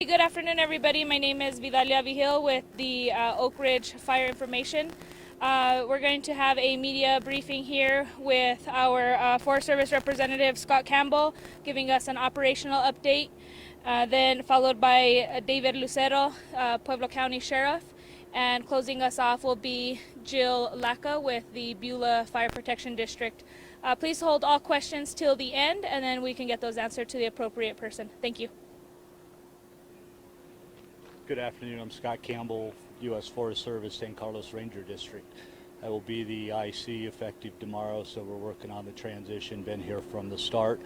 Good afternoon, everybody. My name is Vidalia Vigil with the Oak Ridge Fire Information. We're going to have a media briefing here with our Forest Service representative, Scott Campbell, giving us an operational update, then followed by David Lucero, Pueblo County Sheriff, and closing us off will be Jill Lacka with the Beulah Fire Protection District. Please hold all questions till the end, and then we can get those answered to the appropriate person. Thank you. Good afternoon. I'm Scott Campbell, U.S. Forest Service, San Carlos Ranger District. I will be the IC effective tomorrow, so we're working on the transition, been here from the start.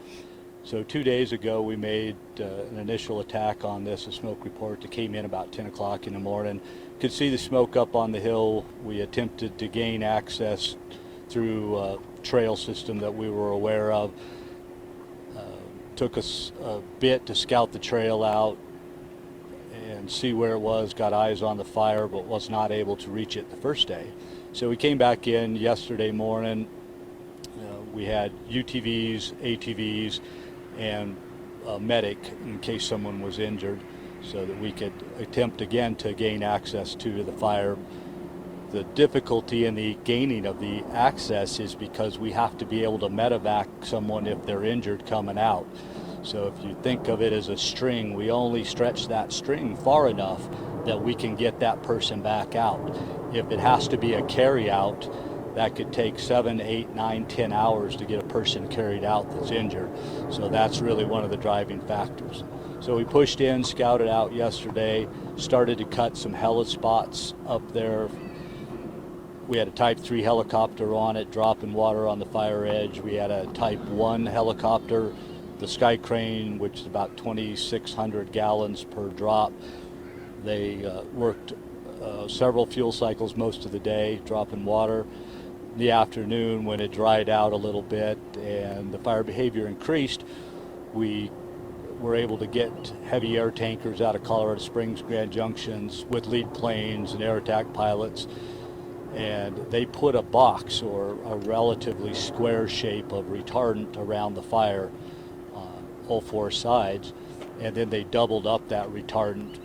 So 2 days ago we made an initial attack on this, a smoke report that came in about 10 o'clock in the morning. Could see the smoke up on the hill. We attempted to gain access through a trail system that we were aware of. Took us a bit to scout the trail out and see where it was, got eyes on the fire, but was not able to reach it the first day. So we came back in yesterday morning. We had UTVs, ATVs, and a medic in case someone was injured so that we could attempt again to gain access to the fire. The difficulty in the gaining of the access is because we have to be able to medevac someone if they're injured coming out. So if you think of it as a string, we only stretch that string far enough that we can get that person back out. If it has to be a carry out, that could take 7, 8, 9, 10 hours to get a person carried out that's injured. So that's really one of the driving factors. So we pushed in, scouted out yesterday, started to cut some heli spots up there. We had a Type 3 helicopter on it, dropping water on the fire edge. We had a Type 1 helicopter, the Sky Crane, which is about 2,600 gallons per drop. They worked several fuel cycles most of the day, dropping water. In the afternoon, when it dried out a little bit and the fire behavior increased, we were able to get heavy air tankers out of Colorado Springs, Grand Junctions with lead planes and air attack pilots. And they put a box or a relatively square shape of retardant around the fire on all four sides, and then they doubled up that retardant.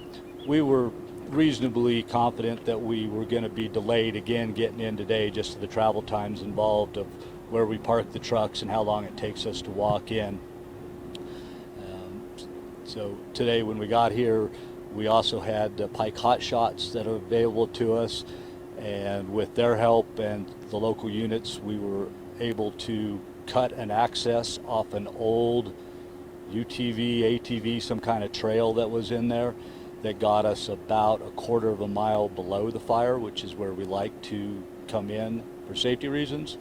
We were reasonably confident that we were going to be delayed again getting in today, just to the travel times involved of where we park the trucks and how long it takes us to walk in. So today when we got here, we also had Pike hot shots that are available to us. And with their help and the local units, we were able to cut an access off an old UTV, ATV, some kind of trail that was in there that got us about a quarter of a mile below the fire, which is where we like to come in for safety reasons.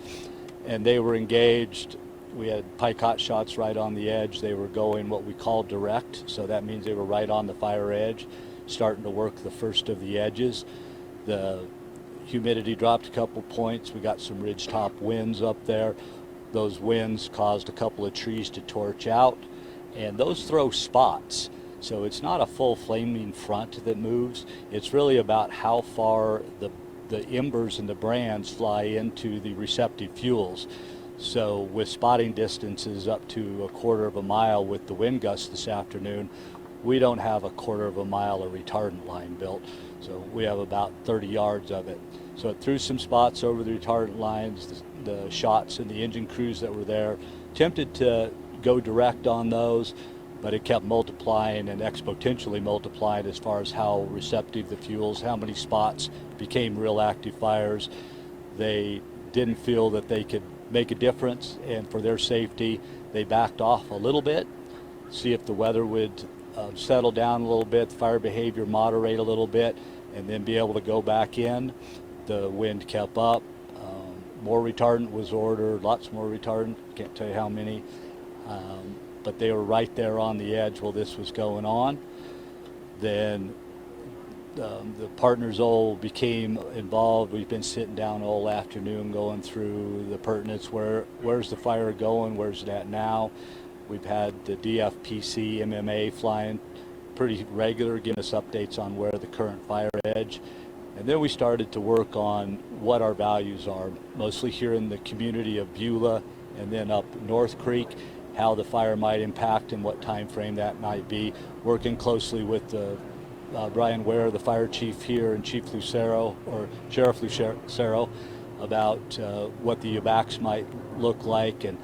And they were engaged. We had Pike hot shots right on the edge. They were going what we call direct, so that means they were right on the fire edge, starting to work the first of the edges. The humidity dropped a couple points. We got some ridgetop winds up there. Those winds caused a couple of trees to torch out, and those throw spots. So it's not a full flaming front that moves. It's really about how far the embers and the brands fly into the receptive fuels. So with spotting distances up to a quarter of a mile with the wind gusts this afternoon, we don't have a quarter of a mile of retardant line built. So we have about 30 yards of it. So it threw some spots over the retardant lines. The shots and the engine crews that were there attempted to go direct on those, but it kept multiplying and exponentially multiplying as far as how receptive the fuels, how many spots became real active fires. They didn't feel that they could make a difference, and for their safety, they backed off a little bit, see if the weather would settle down a little bit, the fire behavior moderate a little bit, and then be able to go back in. The wind kept up. More retardant was ordered, lots more retardant, can't tell you how many, but they were right there on the edge while this was going on. Then the partners all became involved. We've been sitting down all afternoon going through the pertinence, where's the fire going, where's it at now. We've had the DFPC, MMA flying pretty regular, giving us updates on where the current fire edge. And then we started to work on what our values are, mostly here in the community of Beulah and then up North Creek, how the fire might impact and what time frame that might be. Working closely with Brian Ware, the fire chief here, and Chief Lucero, or Sheriff Lucero, about what the evacs might look like, and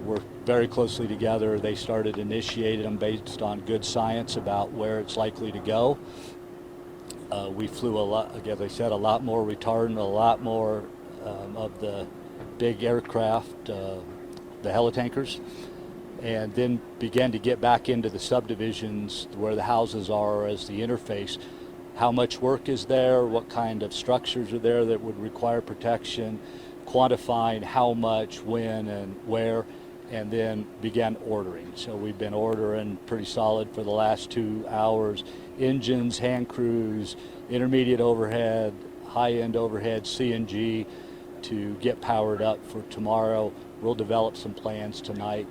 work very closely together. They started initiating them based on good science about where it's likely to go. We flew a lot, again, as I said, a lot more retardant, a lot more of the big aircraft, the helitankers, and then began to get back into the subdivisions where the houses are as the interface. How much work is there? What kind of structures are there that would require protection? Quantifying how much, when, and where, and then began ordering. So we've been ordering pretty solid for the last 2 hours. Engines, hand crews, intermediate overhead, high-end overhead, CNG, to get powered up for tomorrow. We'll develop some plans tonight.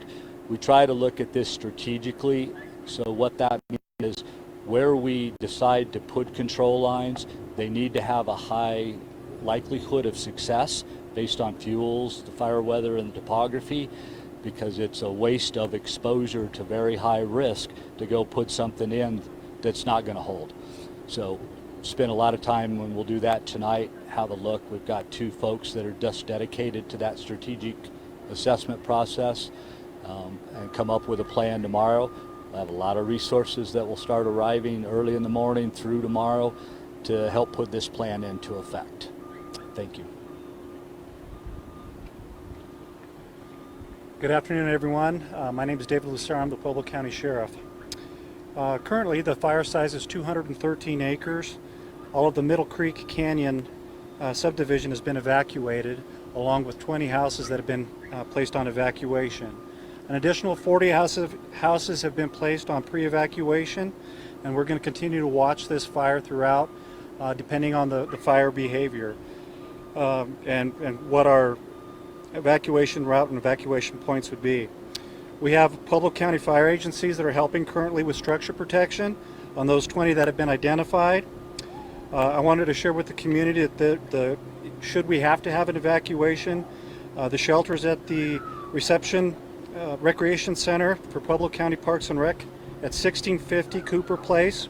We try to look at this strategically. So what that means is where we decide to put control lines, they need to have a high likelihood of success based on fuels, the fire weather, and the topography, because it's a waste of exposure to very high risk to go put something in that's not going to hold. So spend a lot of time, when we'll do that tonight, have a look. We've got 2 folks that are just dedicated to that strategic assessment process, and come up with a plan tomorrow. I have a lot of resources that will start arriving early in the morning through tomorrow to help put this plan into effect. Thank you. Good afternoon, everyone. My name is David Lucero. I'm the Pueblo County Sheriff. Currently, the fire size is 213 acres. All of the Middle Creek Canyon subdivision has been evacuated, along with 20 houses that have been placed on evacuation. An additional 40 houses have been placed on pre-evacuation, and we're going to continue to watch this fire throughout, depending on the fire behavior and what our evacuation route and evacuation points would be. We have Pueblo County fire agencies that are helping currently with structure protection on those 20 that have been identified. I wanted to share with the community that should we have to have an evacuation, the shelters at the reception recreation center for Pueblo County Parks and Rec at 1650 Cooper Place.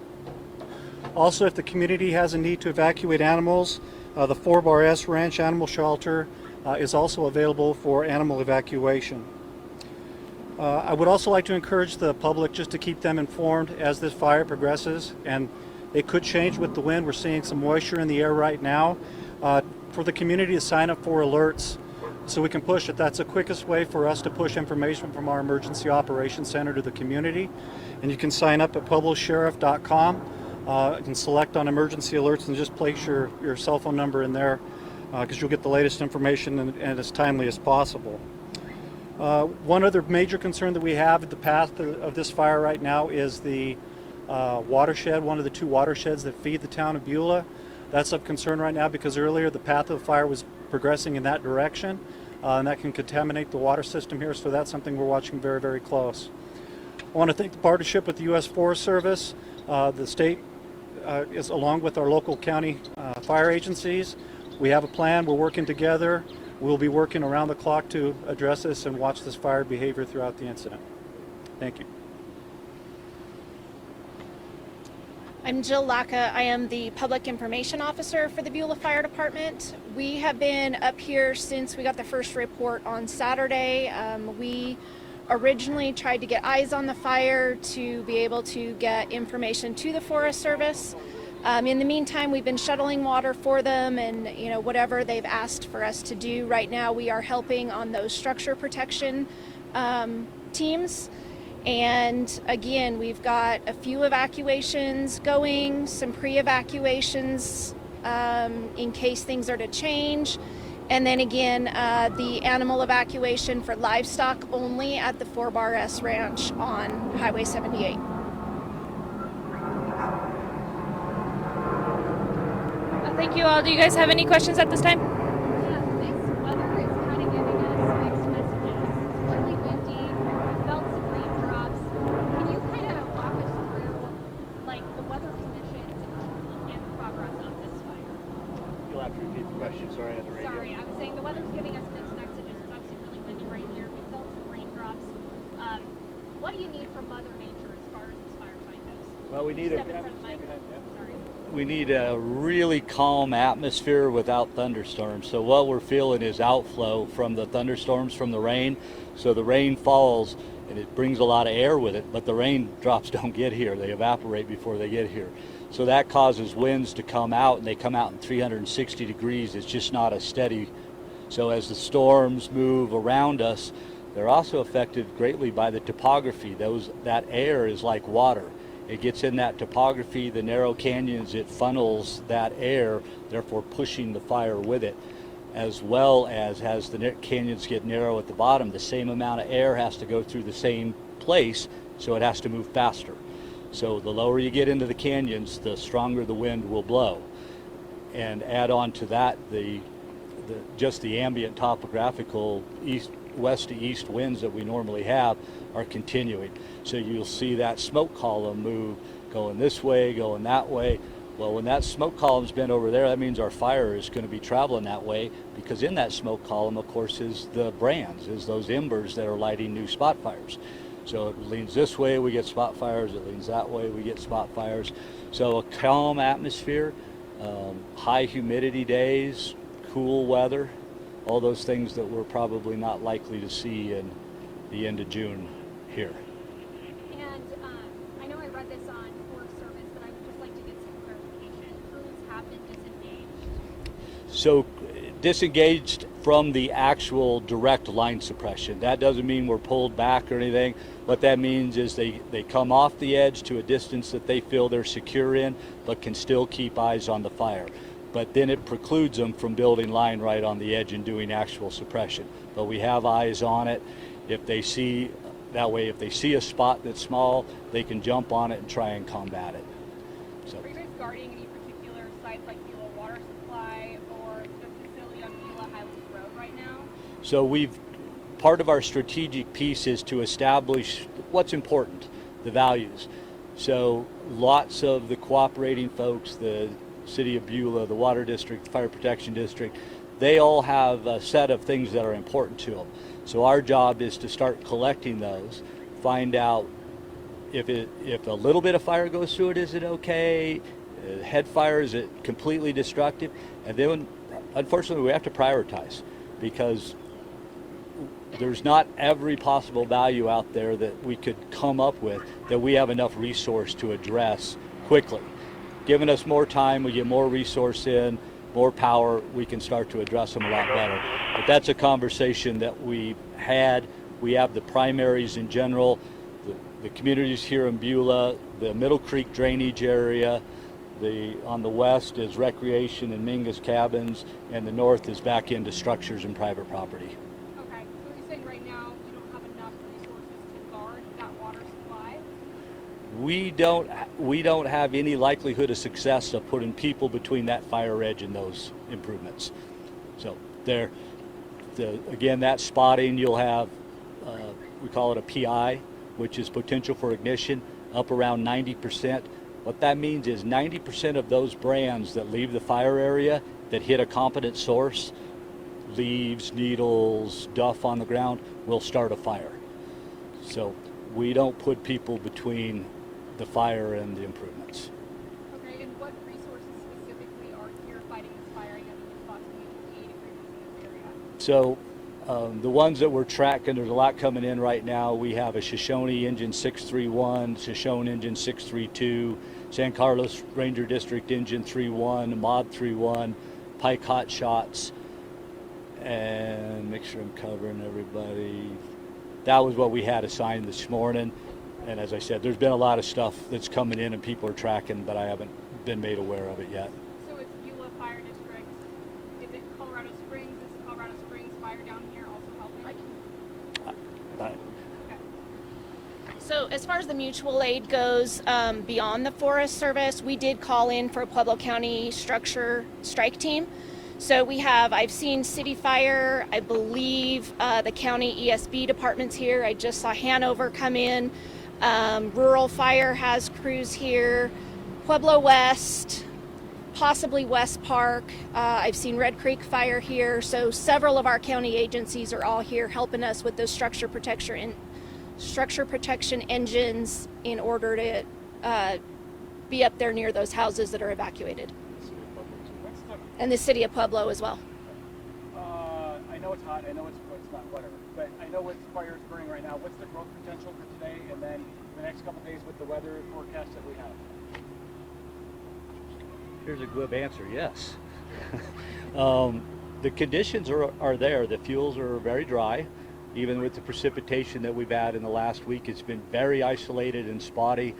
Also, if the community has a need to evacuate animals, the 4-Bar S Ranch Animal Shelter is also available for animal evacuation. I would also like to encourage the public just to keep them informed as this fire progresses, and it could change with the wind. We're seeing some moisture in the air right now. For the community to sign up for alerts so we can push it. That's the quickest way for us to push information from our Emergency Operations Center to the community. And you can sign up at pueblosheriff.com. You can select on emergency alerts and just place your cell phone number in there, because you'll get the latest information and as timely as possible. One other major concern that we have at the path of this fire right now is the watershed, one of the 2 watersheds that feed the town of Beulah. That's of concern right now because earlier the path of the fire was progressing in that direction, and that can contaminate the water system here, so that's something we're watching very, very close. I want to thank the partnership with the U.S. Forest Service, the state, is along with our local county fire agencies. We have a plan. We're working together. We'll be working around the clock to address this and watch this fire behavior throughout the incident. Thank you. I'm Jill Lacka. I am the Public Information Officer for the Beulah Fire Department. We have been up here since we got the first report on Saturday. We originally tried to get eyes on the fire to be able to get information to the Forest Service. In the meantime, we've been shuttling water for them and whatever they've asked for us to do. Right now we are helping on those structure protection teams. And again, we've got a few evacuations going, some pre-evacuations in case things are to change. And then again, the animal evacuation for livestock only at the 4-Bar S Ranch on Highway 78. Thank you all. Do you guys have any questions at this time? Yeah, this weather is kind of giving us mixed messages. It's really windy. We felt some raindrops. Can you kind of walk us through, like, the weather conditions and progress of this fire? You'll have to repeat the question. Sorry, I had the radio. Sorry, I was saying the weather's giving us mixed messages. It's obviously really windy right here. We felt some raindrops. Well, we need Step in front of the mic. Sorry. we need a really calm atmosphere without thunderstorms. So what we're feeling is outflow from the thunderstorms from the rain. So the rain falls and it brings a lot of air with it, but the raindrops don't get here. They evaporate before they get here. So that causes winds to come out, and they come out in 360 degrees. It's just not a steady. So as the storms move around us, they're also affected greatly by the topography. That air is like water. It gets in that topography, the narrow canyons, it funnels that air, therefore pushing the fire with it. As well as the canyons get narrow at the bottom, the same amount of air has to go through the same place, so it has to move faster. So the lower you get into the canyons, the stronger the wind will blow. And add on to that just the ambient topographical west to east winds that we normally have are continuing. So you'll see that smoke column move, going this way, going that way. Well, when that smoke column's been over there, that means our fire is going to be traveling that way, because in that smoke column, of course, is the brands, is those embers that are lighting new spot fires. So it leans this way, we get spot fires. It leans that way, we get spot fires. So a calm atmosphere, high humidity days, cool weather, all those things that we're probably not likely to see in the end of June here. And I know I read this on Forest Service, but I would just like to get some clarification. Crews have been disengaged. So disengaged from the actual direct line suppression. That doesn't mean we're pulled back or anything. What that means is they come off the edge to a distance that they feel they're secure in, but can still keep eyes on the fire. But then it precludes them from building line right on the edge and doing actual suppression. But we have eyes on it. If they see a spot that's small, they can jump on it and try and combat it. So. Are you guys guarding any particular sites like Beulah Water Supply or the facility on Beulah Highlands Road right now? So part of our strategic piece is to establish what's important, the values. So lots of the cooperating folks, the City of Beulah, the Water District, the Fire Protection District, they all have a set of things that are important to them. So our job is to start collecting those, find out if a little bit of fire goes through it, is it okay? Head fire, is it completely destructive? And then, unfortunately, we have to prioritize, because there's not every possible value out there that we could come up with that we have enough resource to address quickly. Giving us more time, we get more resource in, more power, we can start to address them a lot better. But that's a conversation that we've had. We have the primaries in general, the communities here in Beulah, the Middle Creek drainage area, on the west is recreation and Mingus cabins, and the north is back into structures and private property. Okay, so you're saying right now you don't have enough resources to guard that water supply? We don't have any likelihood of success of putting people between that fire edge and those improvements. So again, that spotting, you'll have, we call it a PI, which is potential for ignition, up around 90%. What that means is 90% of those brands that leave the fire area that hit a competent source, leaves, needles, duff on the ground, will start a fire. So we don't put people between the fire and the improvements. Okay, and what resources specifically are here fighting this fire? I know there's approximately 80 crews in this area. So the ones that we're tracking, there's a lot coming in right now. We have a Shoshone engine 631, Shoshone engine 632, San Carlos Ranger District engine 31, Mod 31, Pike Hot Shots, and make sure I'm covering everybody. That was what we had assigned this morning. And as I said, there's been a lot of stuff that's coming in and people are tracking, but I haven't been made aware of it yet. So it's Beulah Fire District. Is it Colorado Springs? Is Colorado Springs fire down here also helping? Okay. So as far as the mutual aid goes, beyond the Forest Service, we did call in for a Pueblo County structure strike team. So I've seen City Fire, I believe the county ESB departments here. I just saw Hanover come in. Rural Fire has crews here. Pueblo West, possibly West Park. I've seen Red Creek Fire here. So several of our county agencies are all here helping us with those structure protection engines in order to be up there near those houses that are evacuated. And the city of Pueblo as well. I know it's hot. I know it's not whatever. But I know what fire is burning right now. What's the growth potential for today and then the next couple of days with the weather forecast that we have? Here's a good answer, yes. The conditions are there. The fuels are very dry. Even with the precipitation that we've had in the last week, it's been very isolated and spotty.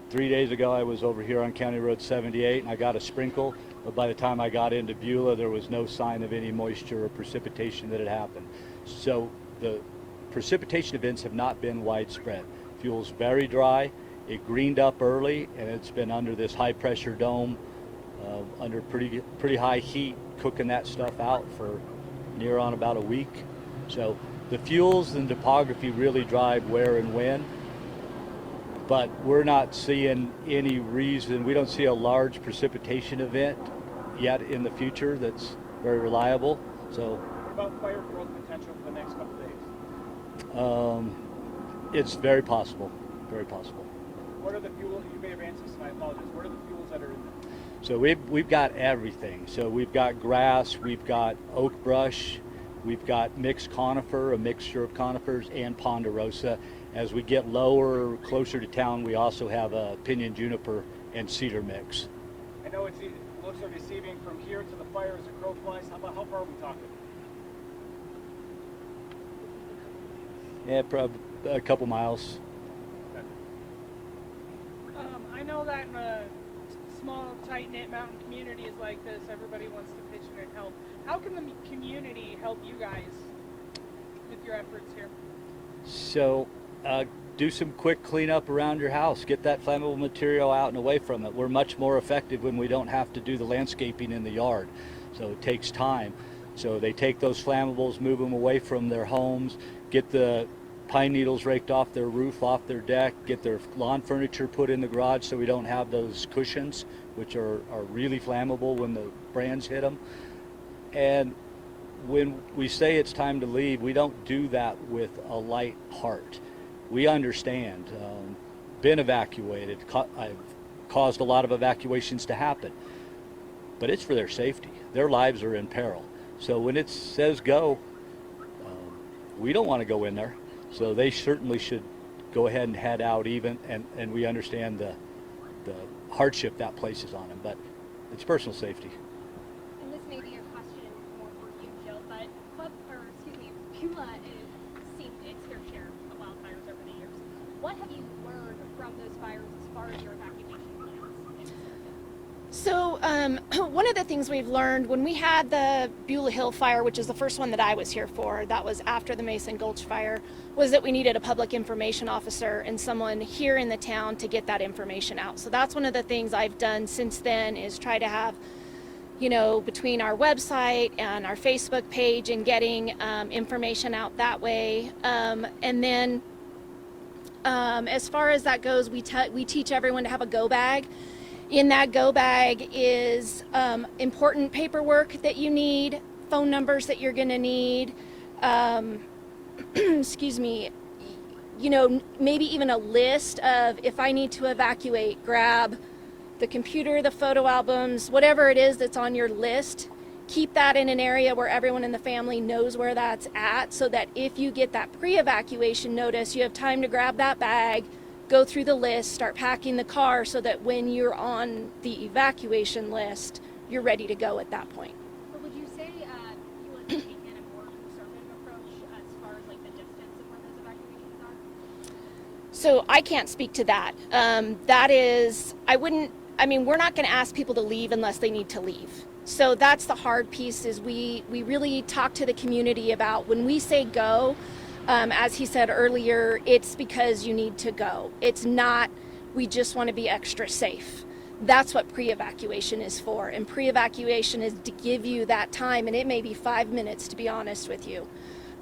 3 days ago, I was over here on County Road 78 and I got a sprinkle, but by the time I got into Beulah, there was no sign of any moisture or precipitation that had happened. So the precipitation events have not been widespread. Fuel's very dry. It greened up early and it's been under this high pressure dome, under pretty high heat, cooking that stuff out for near on about a week. So the fuels and topography really drive where and when, but we're not seeing any reason. We don't see a large precipitation event yet in the future that's very reliable. So What about fire growth potential for the next couple of days? it's very possible, very possible. What are the fuels? You may have answered this, and I apologize. What are the fuels that are in there? So we've got everything. So we've got grass, we've got oak brush, we've got mixed conifer, a mixture of conifers, and ponderosa. As we get lower, closer to town, we also have a pinyon juniper and cedar mix. I know it looks like deceiving from here to the fire as a crow flies. How far are we talking? Yeah, probably a couple miles. I know that in a small, tight-knit mountain communities like this, everybody wants to pitch in and help. How can the community help you guys with your efforts here? So do some quick cleanup around your house. Get that flammable material out and away from it. We're much more effective when we don't have to do the landscaping in the yard. So it takes time. So they take those flammables, move them away from their homes, get the pine needles raked off their roof, off their deck, get their lawn furniture put in the garage so we don't have those cushions, which are really flammable when the brands hit them. And when we say it's time to leave, we don't do that with a light heart. We understand. Been evacuated. I've caused a lot of evacuations to happen. But it's for their safety. Their lives are in peril. So when it says go, we don't want to go in there. So they certainly should go ahead and head out even, and we understand the hardship that places on them, but it's personal safety. And this may be a question more for you, Jill, but Beulah has seen its fair share of wildfires over the years. What have you learned from those fires as far as your evacuation plans? So one of the things we've learned when we had the Beulah Hill fire, which is the first one that I was here for, that was after the Mason Gulch fire, was that we needed a public information officer and someone here in the town to get that information out. So that's one of the things I've done since then, is try to have, between our website and our Facebook page and getting information out that way. And then as far as that goes, we teach everyone to have a go bag. In that go bag is important paperwork that you need, phone numbers that you're going to need, excuse me, maybe even a list of, if I need to evacuate, grab the computer, the photo albums, whatever it is that's on your list. Keep that in an area where everyone in the family knows where that's at, so that if you get that pre-evacuation notice, you have time to grab that bag, go through the list, start packing the car, so that when you're on the evacuation list, you're ready to go at that point. But would you say you would take in a more conservative approach as far as like the distance of where those evacuations are? So I can't speak to that. We're not going to ask people to leave unless they need to leave. So that's the hard piece, is we really talk to the community about, when we say go, as he said earlier, it's because you need to go. It's not, we just want to be extra safe. That's what pre-evacuation is for. And pre-evacuation is to give you that time, and it may be 5 minutes, to be honest with you.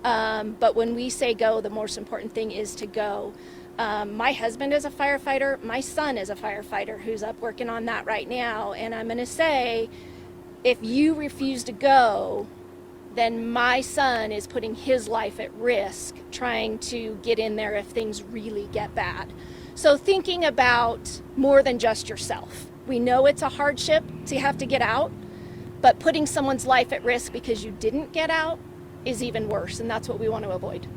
But when we say go, the most important thing is to go. My husband is a firefighter. My son is a firefighter who's up working on that right now. And I'm going to say, if you refuse to go, then my son is putting his life at risk trying to get in there if things really get bad. So thinking about more than just yourself. We know it's a hardship to have to get out, but putting someone's life at risk because you didn't get out is even worse, and that's what we want to avoid.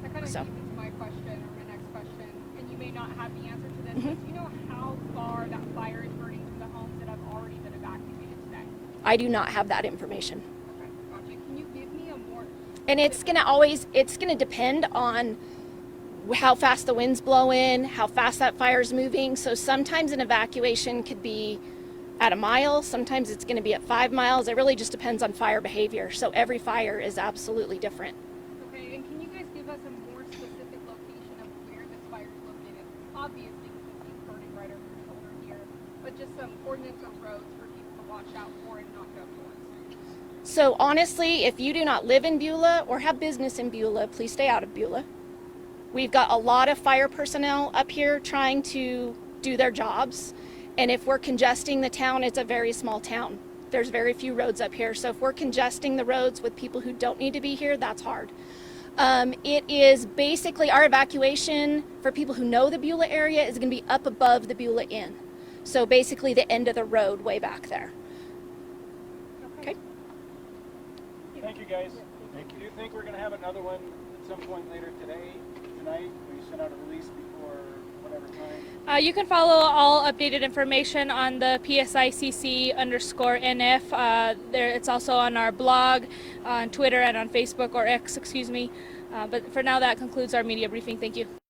That kind of So. leads into my question, or my next question, and you may not have the answer to this, but do you know how far that fire is burning through the homes that have already been evacuated today? I do not have that information. Okay, gotcha. Can you give me a more... And it's gonna depend on how fast the wind's blowing, how fast that fire's moving. So sometimes an evacuation could be at a mile, sometimes it's gonna be at 5 miles. It really just depends on fire behavior. So every fire is absolutely different. Okay, and can you guys give us a more specific location of where this fire is located? Obviously, we can see it burning right over your shoulder here, but just some coordinates or roads for people to watch out for and not go towards. So honestly, if you do not live in Beulah or have business in Beulah, please stay out of Beulah. We've got a lot of fire personnel up here trying to do their jobs. And if we're congesting the town, it's a very small town. There's very few roads up here. So if we're congesting the roads with people who don't need to be here, that's hard. It is basically our evacuation for people who know the Beulah area is going to be up above the Beulah Inn. So basically the end of the road way back there. Okay. Thank you, guys. Thank you. Do you think we're going to have another one at some point later today, tonight? Will you send out a release before whatever time? You can follow all updated information on the PSICC_NF. It's also on our blog, on Twitter, and on Facebook, or X, excuse me. But for now, that concludes our media briefing. Thank you.